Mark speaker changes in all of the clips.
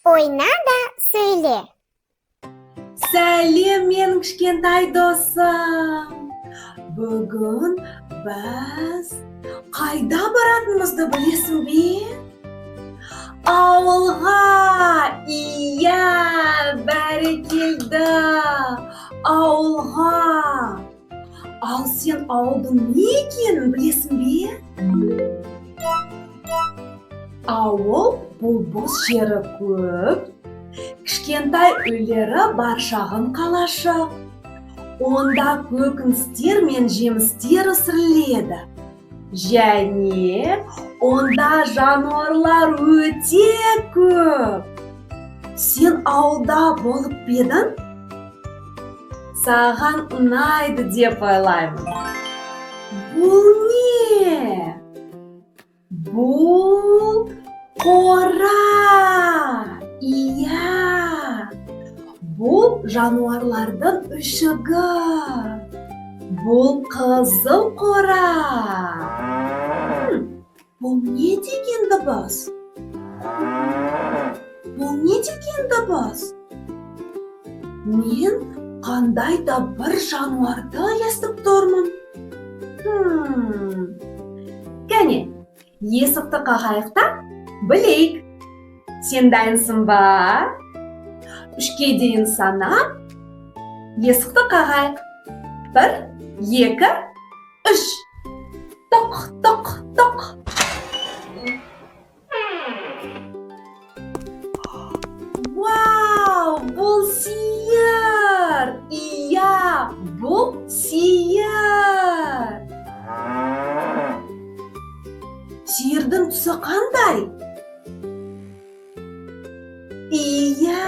Speaker 1: Oyna da söyle.
Speaker 2: Сәлем, менің кішкентай досым. Бүгін біз қайда баратынымызды білесің бе? Ауылға! Иә, бәрекелді! Ауылға! Ал сен ауылдың не екенін білесің бе? Ауыл бұл бос жері көп, кішкентай үйлері бар шағын қалашық. Онда көкөністер мен жемістер өсіріледі. Және онда жануарлар өте көп. Сен ауылда болып едің? Саған ұнайды деп ойлаймын. Бұл не? Бұл қора. Иә. Бұл жануарлардың үшігі. Бұл қызыл қора. Бұл не деген дыбыс? Бұл не деген дыбыс? Мен қандай да бір жануарды естіп тұрмын. Кәне, есікті қағайық та білейік. Сен дайынсың ба? 3-ке дейін санап, есікті қағайық. 1, 2, 3. Тоқ, тоқ, тоқ. Вау, бұл сиыр! Иә, бұл сиыр! Сиырдың түсі қандай? Иә,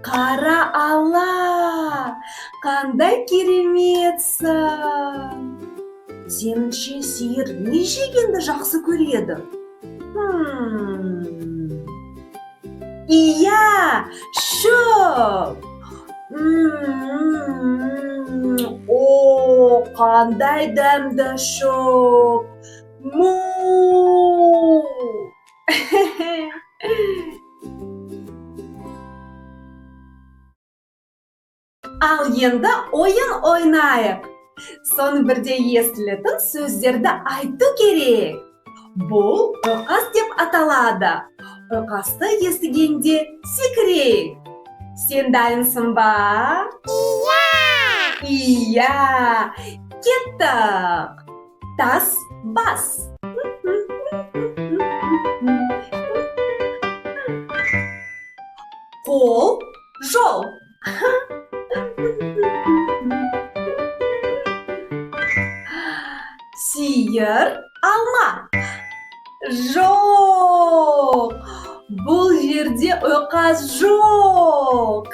Speaker 2: қара ала! Қандай кереметсің! Сеніңше сиыр не жегенді жақсы көреді? Иә, шөп! О, қандай дәмді шөп! Му! Ал енді ойын ойнайық. Соны бірде естілетін сөздерді айту керек. Бұл ұйқас деп аталады. Ұйқасты естігенде секірейік. Сен дайынсың ба?
Speaker 1: Иә!
Speaker 2: Иә! Кеттік! Тас бас! Қол жол! Сиыр алма. Жоқ. Бұл жерде ұйқас жоқ.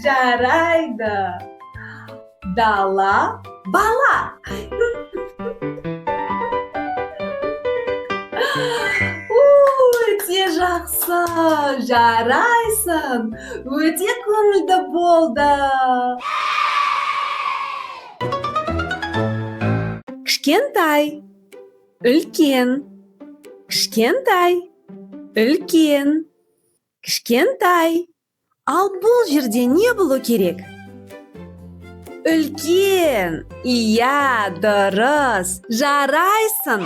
Speaker 2: Жарайды. Дала бала. Өте жақсы. Жарайсың. Өте көңілді болды. Кішкентай, үлкен, кішкентай, үлкен, кішкентай. Ал бұл жерде не болу керек? Үлкен, иә, дұрыс, жарайсың.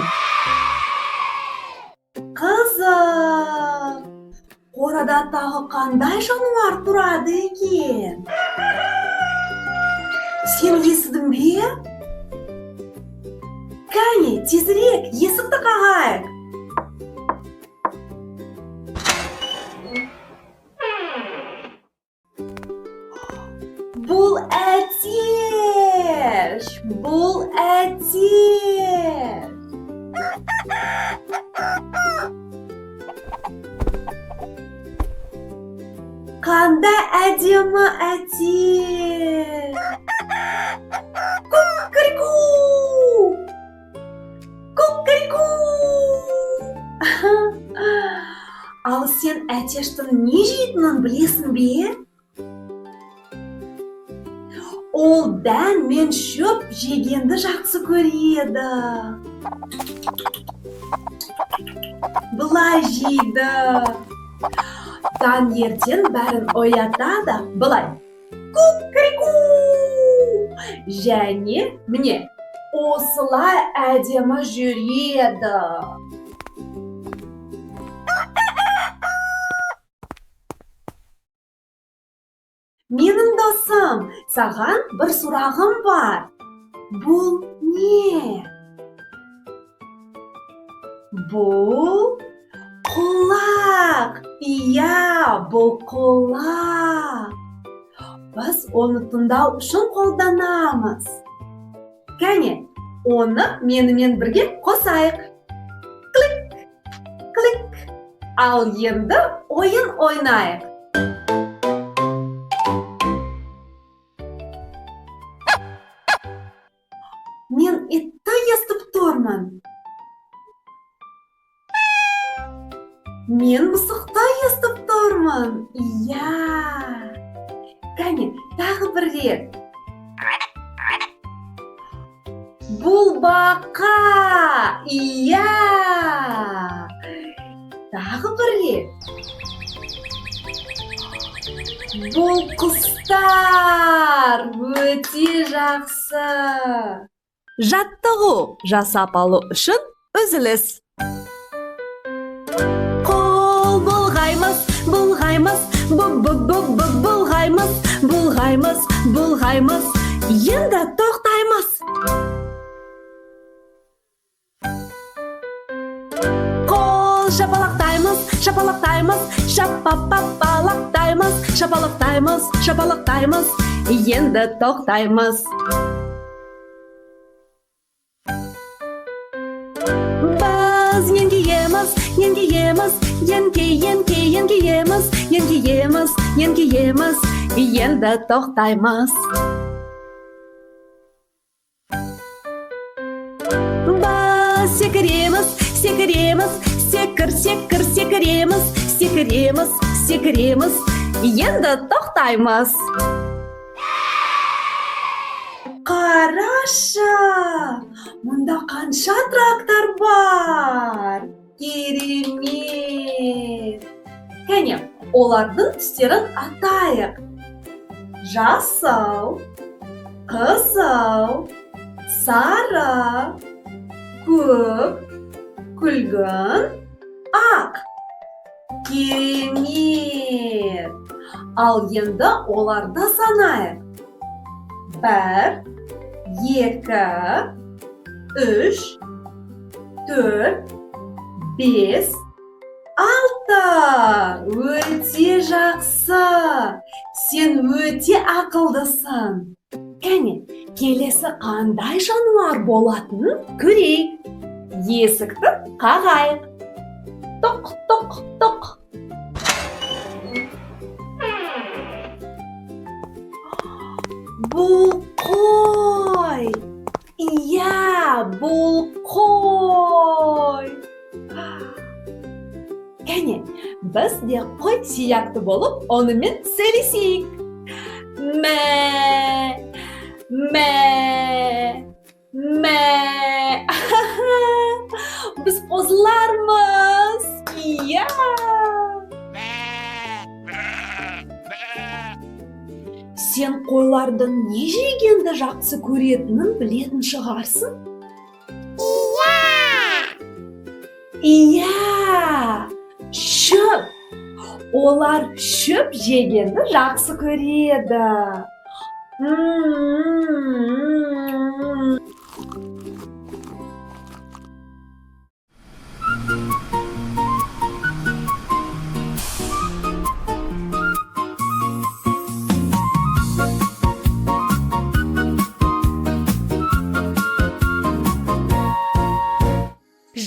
Speaker 2: Қызық, қорада тағы қандай жануар тұрады екен? Сен естідің бе? Кәне, тезірек, есікті қағайық. Бұл әтеш! Бұл әтеш! Қандай әдемі әтеш! Ку-ку-ку! Ал сен әтештің не жейтінін білесің бе? Ол дән мен шөп жегенді жақсы көреді. былай жейді. Таңертең бәрін оятады, былай. Ку-ку-ку! Және міне, осылай әдемі жүреді. Менің досым, саған бір сұрағым бар. Бұл не? Бұл құлақ. Иә, бұл құлақ. Біз оны тыңдау үшін қолданамыз. Кәне, оны менімен бірге қосайық. Клик, клик. Ал енді ойын ойнайық. Мен итті естіп тұрмын. Мен мысықты естіп тұрмын. Иә. Кәне, тағы бір рет. Бұл бақа. Иә. Тағы бір рет. Бұл құстар. Өте жақсы.
Speaker 3: Жаттығу жасап алу үшін үзіліс. Қол бұлғаймыз, бұлғаймыз, бұлғаймыз, бұлғаймыз, бұлғаймыз, енді тоқтаймыз. Қол шапалақтаймыз, шапалақтаймыз, шапалақтаймыз, шапалақтаймыз, шапалақтаймыз, енді тоқтаймыз. Еңгейеміз, енді тоқтаймыз. Біз секіреміз, секіреміз, енді тоқтаймыз.
Speaker 2: Қарашы, мұнда қанша трактор бар. Керемет! Кәне, олардың түстерін атайық. Жасыл, қызыл, сары, көк, күлгін, ақ. Керемет! Ал енді оларды санайық. 1, 2, 3, 4, 5, 6. Өте жақсы. Сен өте ақылдысың. Кәне, келесі қандай жануар болатынын көрейік. Есікті қағайық. Тоқ, тоқ, тоқ. Бұл қой. Иә, бұл қой. Кәне, біз де қой сияқты болып, онымен сөйлесейік. Мә, мә, мә. Біз қозылармыз. Иә. Сен қойлардың не жегенді жақсы көретінін білетін шығарсың? Иә, шөп. Олар шөп жегенді жақсы көреді.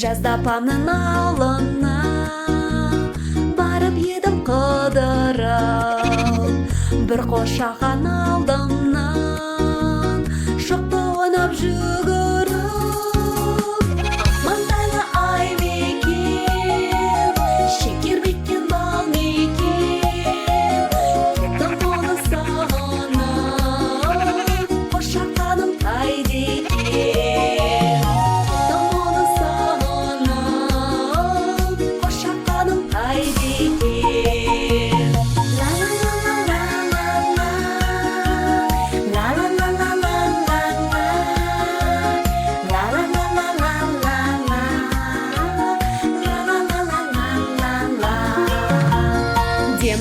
Speaker 3: Жазда апамның ауылына барып едім қыдырып, бір қошақан алдымнан шоқты ойнап жүгіріп. Маңдайлы ай мекен, шекер беткен бал мекен, кеттім оны сағынып, қошақаным қайда екен.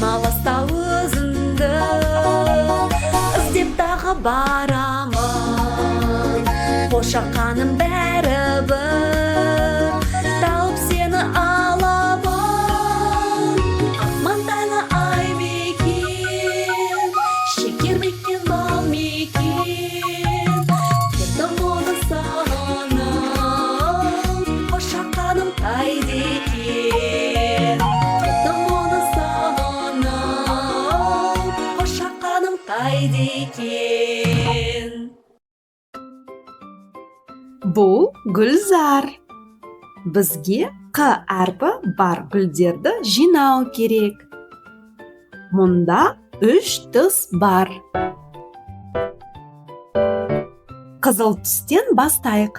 Speaker 3: демалыста өзіңді іздеп тағы барамын. Қошақаным бәрібір тауып сені аламын. Ақ маңдайлы ай мекен, шекер мекен, бал мекен, кеттім оны сағынып, қошақаным қайда екен? Кеттім оны сағынып, қошақаным қайда екен?
Speaker 2: Бұл гүлзар. Бізге қ әрпі бар гүлдерді жинау керек. Мұнда 3 түс бар. Қызыл түстен бастайық.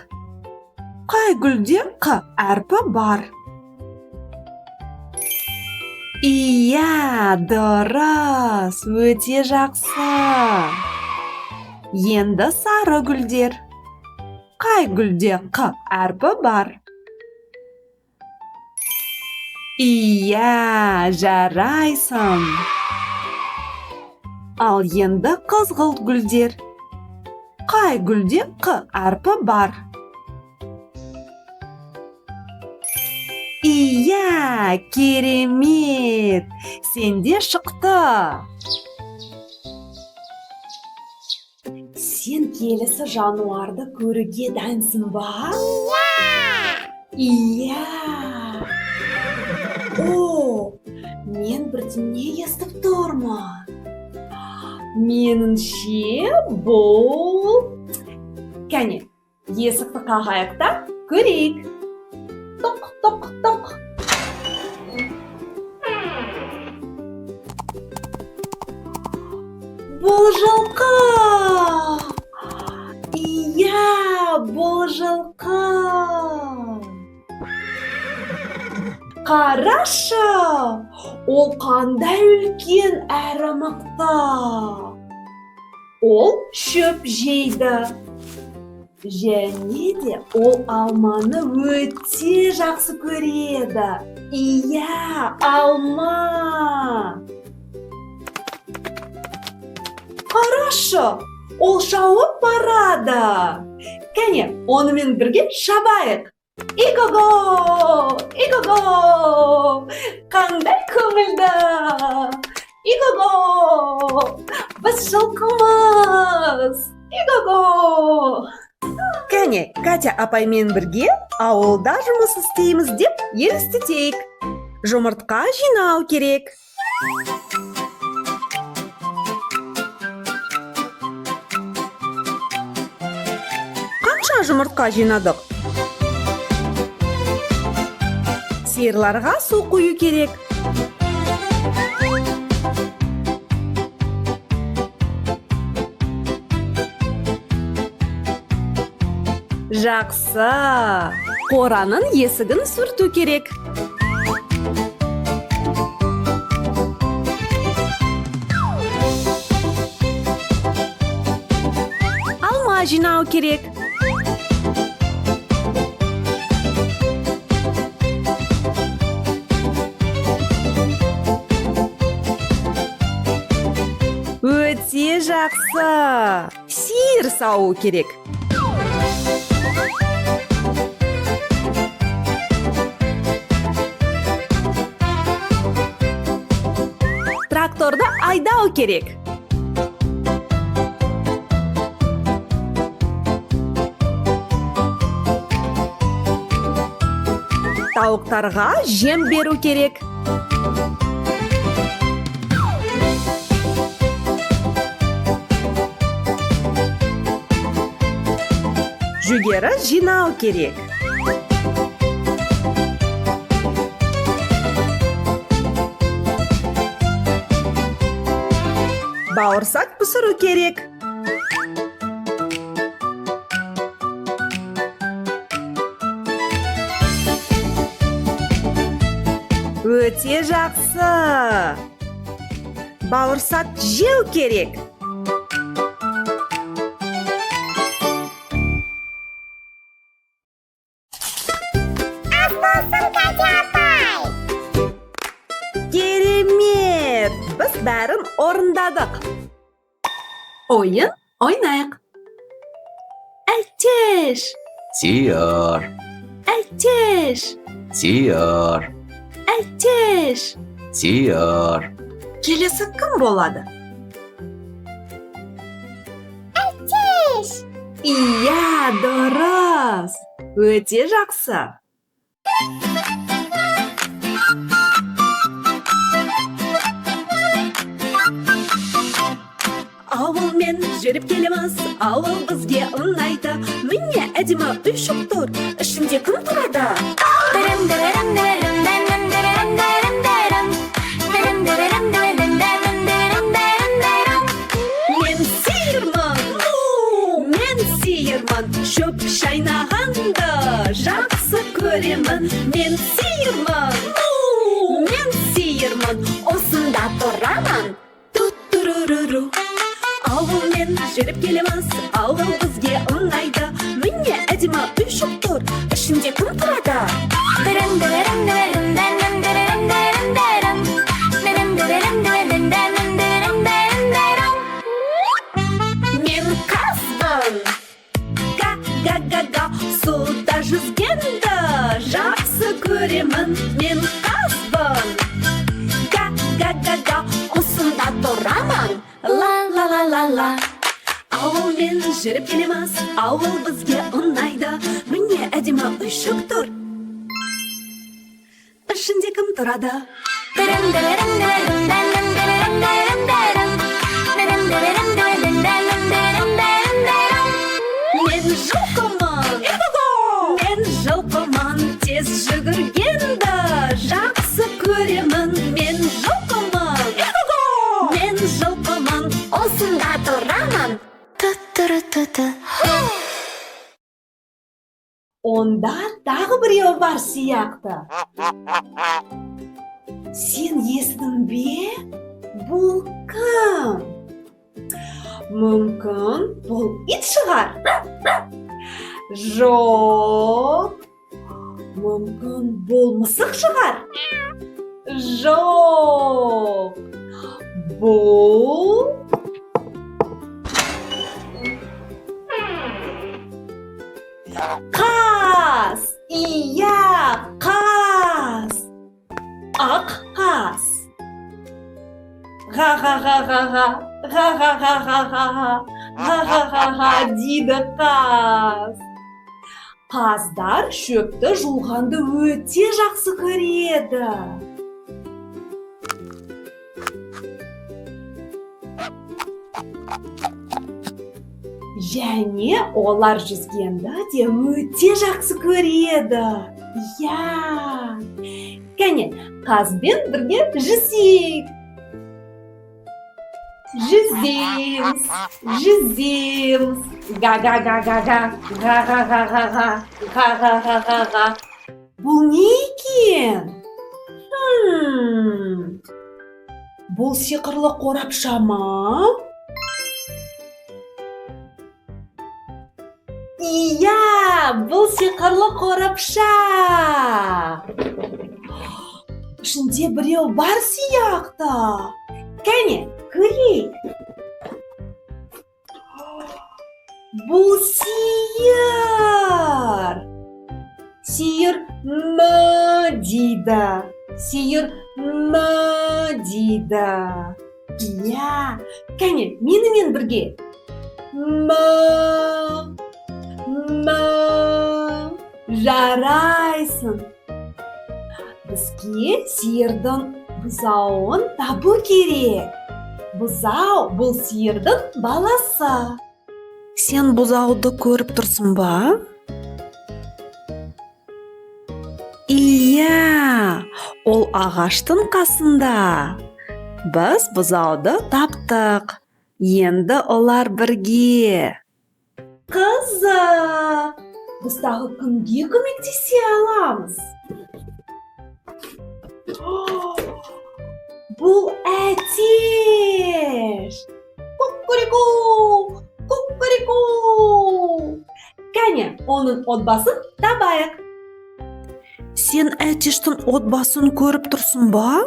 Speaker 2: Қай гүлде қ әрпі бар? Иә, дұрыс, өте жақсы. Енді сары гүлдер. Қай гүлде қ әрпі бар? Иә, жарайсың. Ал енді қызғылт гүлдер. Қай гүлде қ әрпі бар? Иә, керемет. Сенде шықты. Сен келесі жануарды көруге дайынсың ба? Иә. О, мен бірдеңе естіп тұрмын. Меніңше бұл... Кәне, есікті қағайық та көрейік. Тоқ, тоқ, тоқ. Бұл жылқы! Иә, бұл жылқы! Қарашы! Ол қандай үлкен әрі мықты! Ол шөп жейді. Және де ол алманы өте жақсы көреді. Иә, алма! Қарашы! Ол шауып барады. Кәне, онымен бірге шабайық. Иго-го! Иго-го! Қандай көңілді! Иго-го! Біз жылқымыз! Иго-го! Кәне, Катя апаймен бірге ауылда жұмыс істейміз деп елестетейік. Жұмыртқа жинау керек. Қанша жұмыртқа жинадық? Сиырларға су құю керек. Жақсы. Қораның есігін сүрту керек. Алма жинау керек. Өте жақсы. Сиыр сауу керек. Тракторды айдау керек. Тауықтарға жем беру керек. Жүгері жинау керек. Бауырсақ пісіру керек. Өте жақсы. Бауырсақ жеу керек. Керемет! баштадық. Ойын ойнайық. Әттеш,
Speaker 4: Сиыр,
Speaker 2: әттеш,
Speaker 4: сиыр,
Speaker 2: әттеш.
Speaker 4: сиыр.
Speaker 2: Келесі кім болады?
Speaker 1: Әттеш.
Speaker 2: Иә, дұрыс. Өте жақсы.
Speaker 3: Ауылмен жүріп келеміз, ауыл бізге ұнайды. Міне әдемі үй шық тұр, ішінде кім тұрады?
Speaker 1: Дырым, дырым, дырым, дырым, дырым, дырым, дырым. Дырым, дырым, дырым, дырым, дырым, дырым, дырым.
Speaker 3: Мен сиырмын, мен сиырмын, шөп шайнағанды жақсы көремін. Мен сиырмын, осында тұрамын. Ту-туруруру. Ауылмен жүріп келеміз, ауыл бізге ұнайды. Міне әдемі үй шық тұр, ішінде кім тұрады?
Speaker 1: Дырым, дырым, дырым, дырым, дырым, дырым, дырым. Дырым, дырым, дырым, дырым, дырым, дырым, дырым.
Speaker 3: Мен қазбын, га-га-га-га, суда жүзгенді жақсы көремін. Мен қазбын, га-га-га-га, осында тұрамын. Ла-ла-ла-ла-ла. Ауылмен жүріп келеміз, ауыл бізге ұнайды. Міне әдемі үй шық тұр, ішінде кім тұрады?
Speaker 1: Дырым, дырым, дырым, дырым, дырым, дырым, дырым. Дырым, дырым, дырым, дырым, дырым, дырым, дырым.
Speaker 3: Мен жылқымын, мен жылқымын, тез жүгіргенді жақсы көремін. Мен жылқымын,
Speaker 1: Осында тұрамын. Ту-туру-ту-ту.
Speaker 2: Онда тағы біреу бар сияқты. Сен естің бе? Бұл кім? Мүмкін бұл ит шығар? Жоқ. Мүмкін бұл мысық шығар? Жоқ. Бұл қаз. Иә, қаз. Ақ қаз. Ға-ға-ға-ға-ға, ға-ға-ға-ға-ға, ға-ға-ға-ға дейді қаз. Қаздар шөпті жуғанды өте жақсы көреді. Және олар жүзгенді де өте жақсы көреді. Иә. Кәне, қазбен бірге жүзейік. Жүземіз, жүземіз. Га-га-га-га-га, га-га-га-га-га, га-га-га-га-га. Бұл не екен? Бұл сиқырлы қорапша ма? Иә, бұл сиқырлы қорапша. Ішінде біреу бар сияқты. Кәне, көрейік. Бұл сиыр. Сиыр мө дейді. Сиыр мө дейді. Иә, кәне, менімен бірге. Мө. Жарайсың. Бізге сиырдың бұзауын табу керек. Бұзау бұл сиырдың баласы. Сен бұзауды көріп тұрсың ба? Иә, ол ағаштың қасында. Біз бұзауды таптық. Енді олар бірге. Қызық! Біз тағы кімге көмектесе аламыз? Бұл әтеш! Ку-ку-рику! Ку-ку-рику! Кәне, оның отбасын табайық. Сен әтештің отбасын көріп тұрсың ба?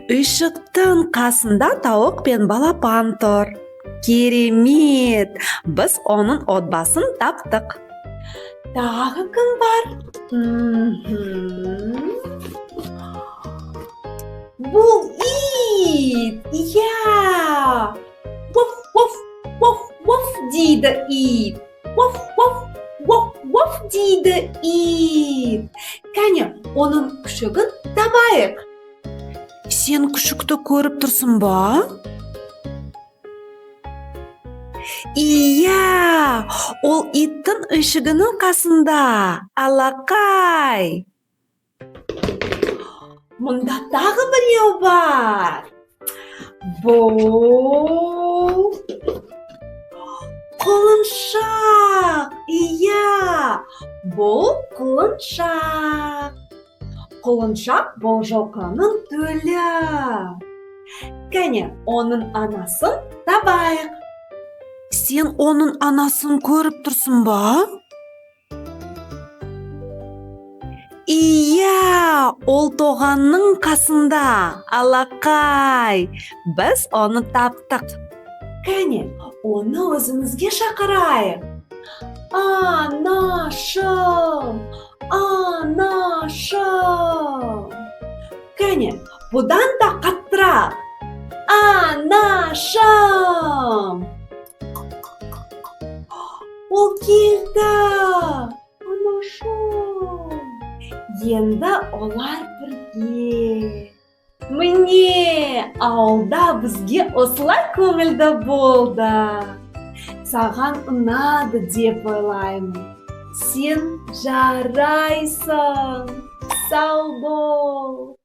Speaker 3: Үйшіктің қасында тауық пен балапан тұр. Керемет! Біз оның отбасын таптық.
Speaker 2: Тағы кім бар? Бұл ит! Иә! Воф, воф, воф, воф дейді ит. Воф, воф, воф, воф дейді ит. Кәне, оның күшігін табайық.
Speaker 3: Сен күшікті көріп тұрсың ба? Иә, ол иттің үйшігінің қасында. Алақай!
Speaker 2: Мұнда тағы біреу бар. Бұл құлыншақ. Иә, бұл құлыншақ. Құлыншақ бұл жылқының төлі. Кәне, оның анасын табайық.
Speaker 3: Сен оның анасын көріп тұрсың ба? Иә, ол тоғанның қасында. Алақай, біз оны таптық.
Speaker 2: Кәне, оны өзімізге шақырайық. Анашым, анашым. Кәне, бұдан да қаттырақ. Анашым. Ол келді. Анашым. Енді олар бірге. Міне, ауылда бізге осылай көңілді болды. Саған ұнады деп ойлаймын. Сен жарайсың. Сау бол.